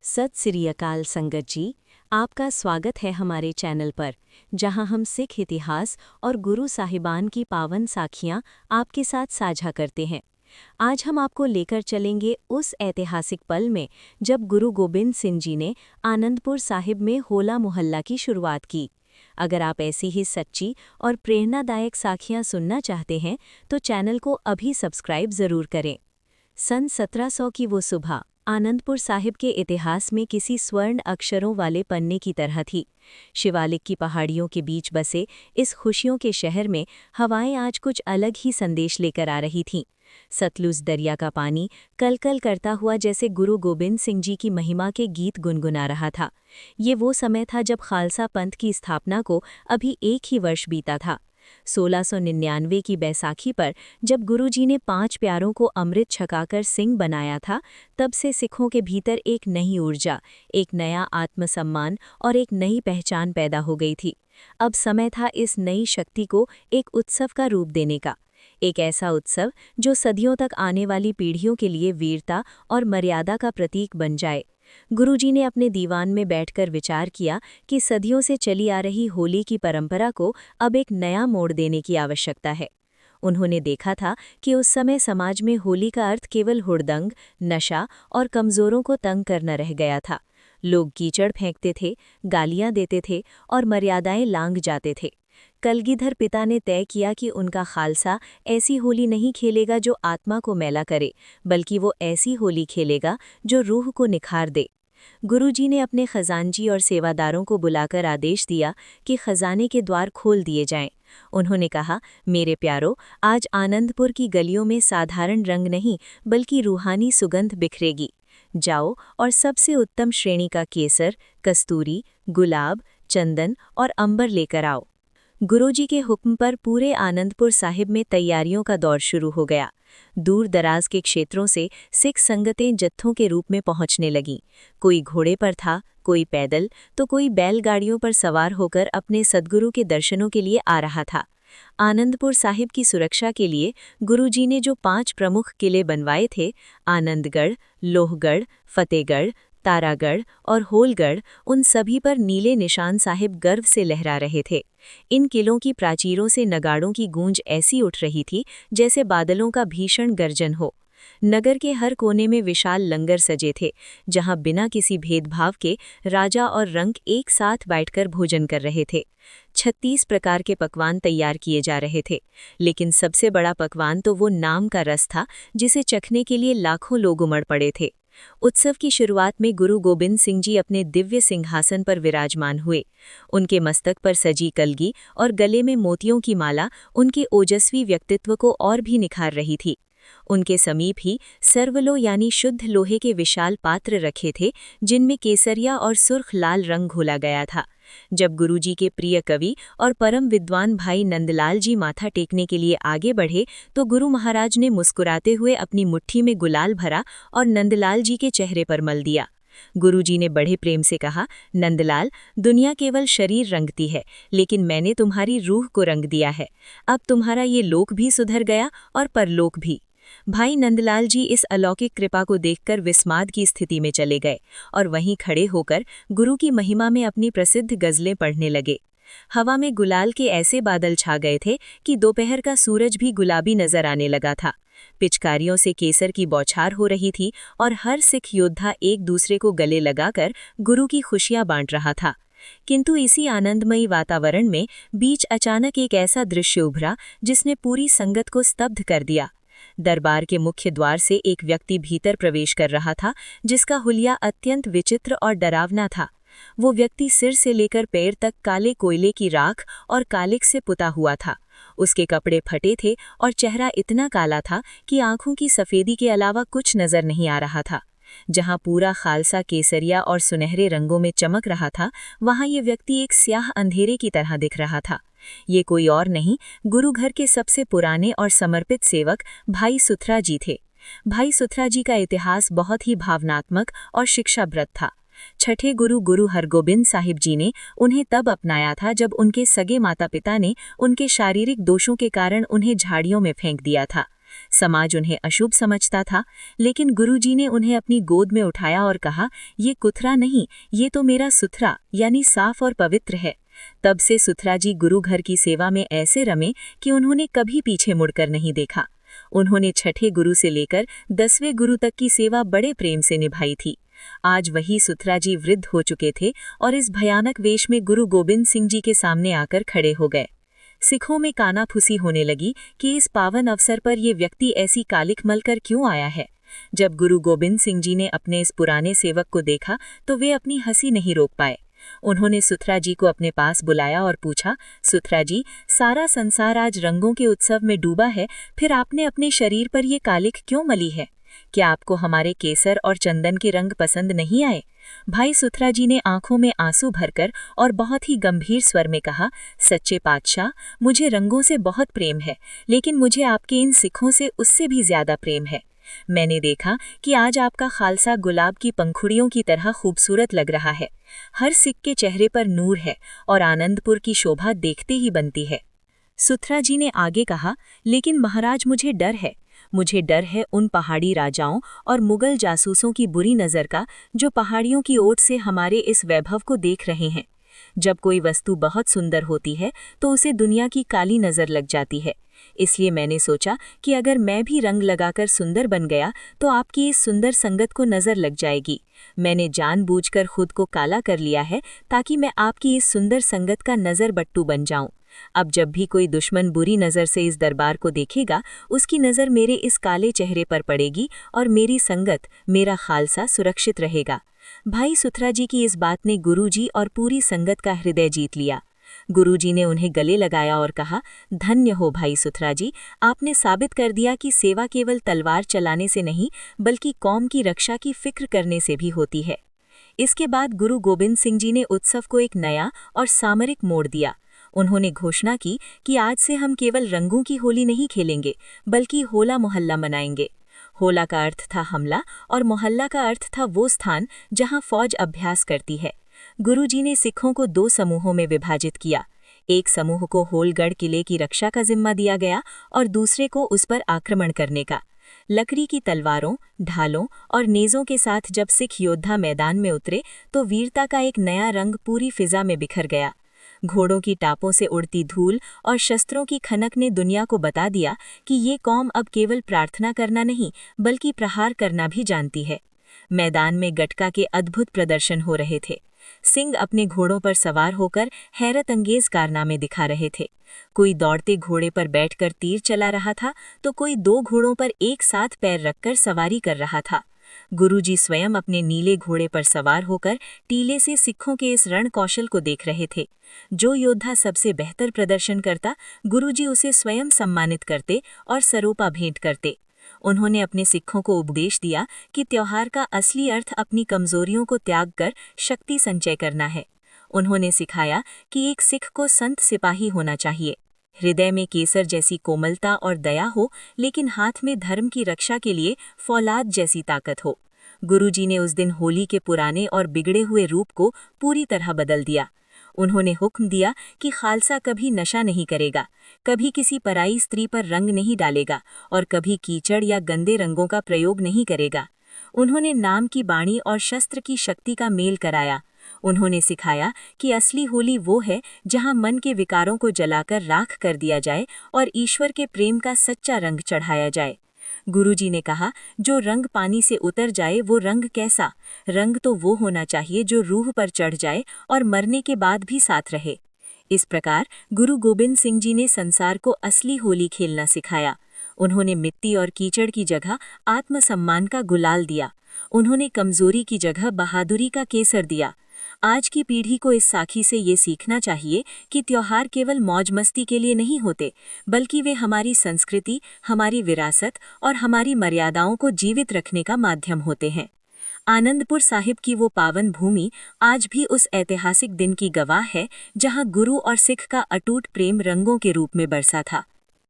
सत श्री अकाल संगत जी, आपका स्वागत है हमारे चैनल पर, जहां हम सिख इतिहास और गुरु साहिबान की पावन साखियां आपके साथ साझा करते हैं। आज हम आपको लेकर चलेंगे उस ऐतिहासिक पल में जब गुरु गोबिंद सिंह जी ने आनंदपुर साहिब में होला मोहल्ला की शुरुआत की। अगर आप ऐसी ही सच्ची और प्रेरणादायक साखियां सुनना चाहते हैं तो चैनल को अभी सब्सक्राइब जरूर करें। सन 1700 की वो सुबह आनंदपुर साहिब के इतिहास में किसी स्वर्ण अक्षरों वाले पन्ने की तरह थी। शिवालिक की पहाड़ियों के बीच बसे इस खुशियों के शहर में हवाएं आज कुछ अलग ही संदेश लेकर आ रही थीं। सतलुज दरिया का पानी कलकल करता हुआ जैसे गुरु गोबिंद सिंह जी की महिमा के गीत गुनगुना रहा था। ये वो समय था जब खालसा पंथ की स्थापना को अभी एक ही वर्ष बीता था। 1699 की बैसाखी पर जब गुरुजी ने 5 प्यारों को अमृत छकाकर सिंह बनाया था, तब से सिखों के भीतर एक नई ऊर्जा, एक नया आत्मसम्मान और एक नई पहचान पैदा हो गई थी। अब समय था इस नई शक्ति को एक उत्सव का रूप देने का, एक ऐसा उत्सव जो सदियों तक आने वाली पीढ़ियों के लिए वीरता और मर्यादा का प्रतीक बन जाए। गुरुजी ने अपने दीवान में बैठकर विचार किया कि सदियों से चली आ रही होली की परंपरा को अब एक नया मोड़ देने की आवश्यकता है। उन्होंने देखा था कि उस समय समाज में होली का अर्थ केवल हुड़दंग, नशा और कमजोरों को तंग करना रह गया था। लोग कीचड़ फेंकते थे, गालियां देते थे और मर्यादाएं लांघ जाते थे। कलगीधर पिता ने तय किया कि उनका खालसा ऐसी होली नहीं खेलेगा जो आत्मा को मैला करे, बल्कि वो ऐसी होली खेलेगा जो रूह को निखार दे। गुरुजी ने अपने खजानची और सेवादारों को बुलाकर आदेश दिया कि खजाने के द्वार खोल दिए जाएं। उन्होंने कहा, मेरे प्यारों, आज आनंदपुर की गलियों में साधारण रंग नहीं बल्कि रूहानी सुगंध बिखरेगी। जाओ और सबसे उत्तम श्रेणी का केसर, कस्तूरी, गुलाब, चंदन और अंबर लेकर आओ। गुरुजी के हुक्म पर पूरे आनंदपुर साहिब में तैयारियों का दौर शुरू हो गया। दूर दराज के क्षेत्रों से सिख संगतें जत्थों के रूप में पहुंचने लगीं। कोई घोड़े पर था, कोई पैदल, तो कोई बैलगाड़ियों पर सवार होकर अपने सद्गुरु के दर्शनों के लिए आ रहा था। आनंदपुर साहिब की सुरक्षा के लिए गुरुजी ने जो 5 प्रमुख किले बनवाए थे, आनंदगढ़, लोहगढ़, फतेहगढ़, तारागढ़ और होलगढ़, उन सभी पर नीले निशान साहिब गर्व से लहरा रहे थे। इन किलों की प्राचीरों से नगाड़ों की गूंज ऐसी उठ रही थी जैसे बादलों का भीषण गर्जन हो। नगर के हर कोने में विशाल लंगर सजे थे, जहां बिना किसी भेदभाव के राजा और रंक एक साथ बैठकर भोजन कर रहे थे। 36 प्रकार के पकवान तैयार किए जा रहे थे, लेकिन सबसे बड़ा पकवान तो वो नाम का रस था, जिसे चखने के लिए लाखों लोग उमड़ पड़े थे। उत्सव की शुरुआत में गुरु गोबिंद सिंह जी अपने दिव्य सिंहासन पर विराजमान हुए। उनके मस्तक पर सजी कलगी और गले में मोतियों की माला उनके ओजस्वी व्यक्तित्व को और भी निखार रही थी। उनके समीप ही सर्वलो यानी शुद्ध लोहे के विशाल पात्र रखे थे, जिनमें केसरिया और सुर्ख लाल रंग घोला गया था। जब गुरुजी के प्रिय कवि और परम विद्वान भाई नंदलाल जी माथा टेकने के लिए आगे बढ़े, तो गुरु महाराज ने मुस्कुराते हुए अपनी मुट्ठी में गुलाल भरा और नंदलाल जी के चेहरे पर मल दिया। गुरुजी ने बड़े प्रेम से कहा, नंदलाल, दुनिया केवल शरीर रंगती है, लेकिन मैंने तुम्हारी रूह को रंग दिया है। अब तुम्हारा ये लोक भी सुधर गया और परलोक भी। भाई नंदलाल जी इस अलौकिक कृपा को देखकर विस्माद की स्थिति में चले गए और वहीं खड़े होकर गुरु की महिमा में अपनी प्रसिद्ध गजलें पढ़ने लगे। हवा में गुलाल के ऐसे बादल छा गए थे कि दोपहर का सूरज भी गुलाबी नजर आने लगा था। पिचकारियों से केसर की बौछार हो रही थी और हर सिख योद्धा एक दूसरे को गले लगाकर गुरु की खुशियां बांट रहा था। किंतु इसी आनंदमयी वातावरण में बीच अचानक एक ऐसा दृश्य उभरा जिसने पूरी संगत को स्तब्ध कर दिया। दरबार के मुख्य द्वार से एक व्यक्ति भीतर प्रवेश कर रहा था, जिसका हुलिया अत्यंत विचित्र और डरावना था। वो व्यक्ति सिर से लेकर पैर तक काले कोयले की राख और कालिक से पुता हुआ था। उसके कपड़े फटे थे और चेहरा इतना काला था कि आंखों की सफेदी के अलावा कुछ नजर नहीं आ रहा था। जहां पूरा खालसा केसरिया और सुनहरे रंगों में चमक रहा था, वहां ये व्यक्ति एक स्याह अंधेरे की तरह दिख रहा था। ये कोई और नहीं, गुरु घर के सबसे पुराने और समर्पित सेवक भाई सुथरा जी थे। भाई सुथरा जी का इतिहास बहुत ही भावनात्मक और शिक्षाप्रद था। छठे गुरु गुरु हरगोबिंद साहिब जी ने उन्हें तब अपनाया था जब उनके सगे माता पिता ने उनके शारीरिक दोषों के कारण उन्हें झाड़ियों में फेंक दिया था। समाज उन्हें अशुभ समझता था, लेकिन गुरुजी ने उन्हें अपनी गोद में उठाया और कहा, ये कुथरा नहीं, ये तो मेरा सुथरा यानी साफ और पवित्र है। तब से सुथरा जी गुरु घर की सेवा में ऐसे रमे कि उन्होंने कभी पीछे मुड़कर नहीं देखा। उन्होंने छठे गुरु से लेकर 10वें गुरु तक की सेवा बड़े प्रेम से निभाई थी। आज वही सुथरा जी वृद्ध हो चुके थे और इस भयानक वेश में गुरु गोबिंद सिंह जी के सामने आकर खड़े हो गए। सिखों में कानाफूसी होने लगी कि इस पावन अवसर पर ये व्यक्ति ऐसी कालिख मलकर क्यों आया है। जब गुरु गोबिंद सिंह जी ने अपने इस पुराने सेवक को देखा तो वे अपनी हंसी नहीं रोक पाए। उन्होंने सुथरा जी को अपने पास बुलाया और पूछा, सुथरा जी, सारा संसार आज रंगों के उत्सव में डूबा है, फिर आपने अपने शरीर पर ये कालिख क्यों मली है? क्या आपको हमारे केसर और चंदन के रंग पसंद नहीं आए? भाई सुथरा जी ने आंखों में आंसू भरकर और बहुत ही गंभीर स्वर में कहा, सच्चे पातशाह, मुझे रंगों से बहुत प्रेम है, लेकिन मुझे आपके इन सिखों से उससे भी ज्यादा प्रेम है। मैंने देखा कि आज आपका खालसा गुलाब की पंखुड़ियों की तरह खूबसूरत लग रहा है। हर सिख के चेहरे पर नूर है और आनंदपुर की शोभा देखते ही बनती है। सुथरा जी ने आगे कहा, लेकिन महाराज मुझे डर है। मुझे डर है उन पहाड़ी राजाओं और मुगल जासूसों की बुरी नज़र का, जो पहाड़ियों की ओट से हमारे इस वैभव को देख रहे हैं। जब कोई वस्तु बहुत सुंदर होती है तो उसे दुनिया की काली नज़र लग जाती है। इसलिए मैंने सोचा कि अगर मैं भी रंग लगाकर सुंदर बन गया तो आपकी इस सुंदर संगत को नज़र लग जाएगी। मैंने जानबूझकर खुद को काला कर लिया है ताकि मैं आपकी इस सुंदर संगत का नज़र बट्टू बन जाऊं। अब जब भी कोई दुश्मन बुरी नज़र से इस दरबार को देखेगा, उसकी नज़र मेरे इस काले चेहरे पर पड़ेगी और मेरी संगत, मेरा खालसा सुरक्षित रहेगा। भाई सुथरा जी की इस बात ने गुरुजी और पूरी संगत का हृदय जीत लिया। गुरुजी ने उन्हें गले लगाया और कहा, धन्य हो भाई सुथरा जी, आपने साबित कर दिया कि सेवा केवल तलवार चलाने से नहीं बल्कि कौम की रक्षा की फिक्र करने से भी होती है। इसके बाद गुरु गोबिंद सिंह जी ने उत्सव को एक नया और सामरिक मोड़ दिया। उन्होंने घोषणा की कि आज से हम केवल रंगों की होली नहीं खेलेंगे बल्कि होला मोहल्ला मनाएंगे। होला का अर्थ था हमला और मोहल्ला का अर्थ था वो स्थान जहां फौज अभ्यास करती है। गुरुजी ने सिखों को 2 समूहों में विभाजित किया। एक समूह को होलगढ़ किले की रक्षा का जिम्मा दिया गया और दूसरे को उस पर आक्रमण करने का। लकड़ी की तलवारों, ढालों और नेज़ों के साथ जब सिख योद्धा मैदान में उतरे तो वीरता का एक नया रंग पूरी फिजा में बिखर गया। घोड़ों की टापों से उड़ती धूल और शस्त्रों की खनक ने दुनिया को बता दिया कि ये कौम अब केवल प्रार्थना करना नहीं बल्कि प्रहार करना भी जानती है। मैदान में गटका के अद्भुत प्रदर्शन हो रहे थे। सिंह अपने घोड़ों पर सवार होकर हैरत अंगेज कारनामे दिखा रहे थे। कोई दौड़ते घोड़े पर बैठकर तीर चला रहा था तो कोई 2 घोड़ों पर एक साथ पैर रखकर सवारी कर रहा था। गुरुजी स्वयं अपने नीले घोड़े पर सवार होकर टीले से सिखों के इस रण कौशल को देख रहे थे। जो योद्धा सबसे बेहतर प्रदर्शन करता, गुरुजी उसे स्वयं सम्मानित करते और सरोपा भेंट करते। उन्होंने अपने सिखों को उपदेश दिया कि त्योहार का असली अर्थ अपनी कमजोरियों को त्याग कर शक्ति संचय करना है। उन्होंने सिखाया कि एक सिख को संत सिपाही होना चाहिए, हृदय में केसर जैसी कोमलता और दया हो, लेकिन हाथ में धर्म की रक्षा के लिए फौलाद जैसी ताकत हो। गुरुजी ने उस दिन होली के पुराने और बिगड़े हुए रूप को पूरी तरह बदल दिया। उन्होंने हुक्म दिया कि खालसा कभी नशा नहीं करेगा, कभी किसी पराई स्त्री पर रंग नहीं डालेगा और कभी कीचड़ या गंदे रंगों का प्रयोग नहीं करेगा। उन्होंने नाम की बाणी और शस्त्र की शक्ति का मेल कराया। उन्होंने सिखाया कि असली होली वो है जहां मन के विकारों को जलाकर राख कर दिया जाए और ईश्वर के प्रेम का सच्चा रंग चढ़ाया जाए। गुरुजी ने कहा, जो रंग पानी से उतर जाए वो रंग कैसा? रंग तो वो होना चाहिए जो रूह पर चढ़ जाए और मरने के बाद भी साथ रहे। इस प्रकार गुरु गोबिंद सिंह जी ने संसार को असली होली खेलना सिखाया। उन्होंने मिट्टी और कीचड़ की जगह आत्मसम्मान का गुलाल दिया। उन्होंने कमजोरी की जगह बहादुरी का केसर दिया। आज की पीढ़ी को इस साखी से ये सीखना चाहिए कि त्योहार केवल मौज मस्ती के लिए नहीं होते, बल्कि वे हमारी संस्कृति, हमारी विरासत और हमारी मर्यादाओं को जीवित रखने का माध्यम होते हैं। आनंदपुर साहिब की वो पावन भूमि आज भी उस ऐतिहासिक दिन की गवाह है जहां गुरु और सिख का अटूट प्रेम रंगों के रूप में बरसा था।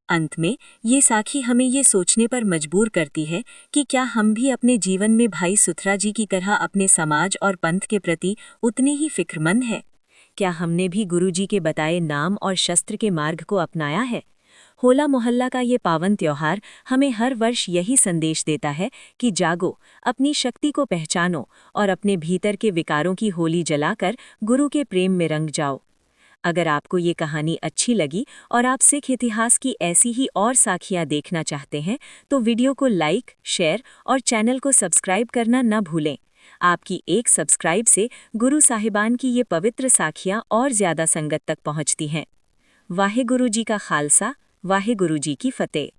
अंत में ये साखी हमें ये सोचने पर मजबूर करती है कि क्या हम भी अपने जीवन में भाई सुथरा जी की तरह अपने समाज और पंथ के प्रति उतने ही फिक्रमंद हैं? क्या हमने भी गुरु जी के बताए नाम और शस्त्र के मार्ग को अपनाया है? होला मोहल्ला का ये पावन त्योहार हमें हर वर्ष यही संदेश देता है कि जागो, अपनी शक्ति को पहचानो और अपने भीतर के विकारों की होली जलाकर गुरु के प्रेम में रंग जाओ। अगर आपको ये कहानी अच्छी लगी और आप सिख इतिहास की ऐसी ही और साखियाँ देखना चाहते हैं तो वीडियो को लाइक, शेयर और चैनल को सब्सक्राइब करना न भूलें। आपकी एक सब्सक्राइब से गुरु साहिबान की ये पवित्र साखियाँ और ज़्यादा संगत तक पहुँचती हैं। वाहे गुरु जी का खालसा, वाहे गुरु जी की फतेह।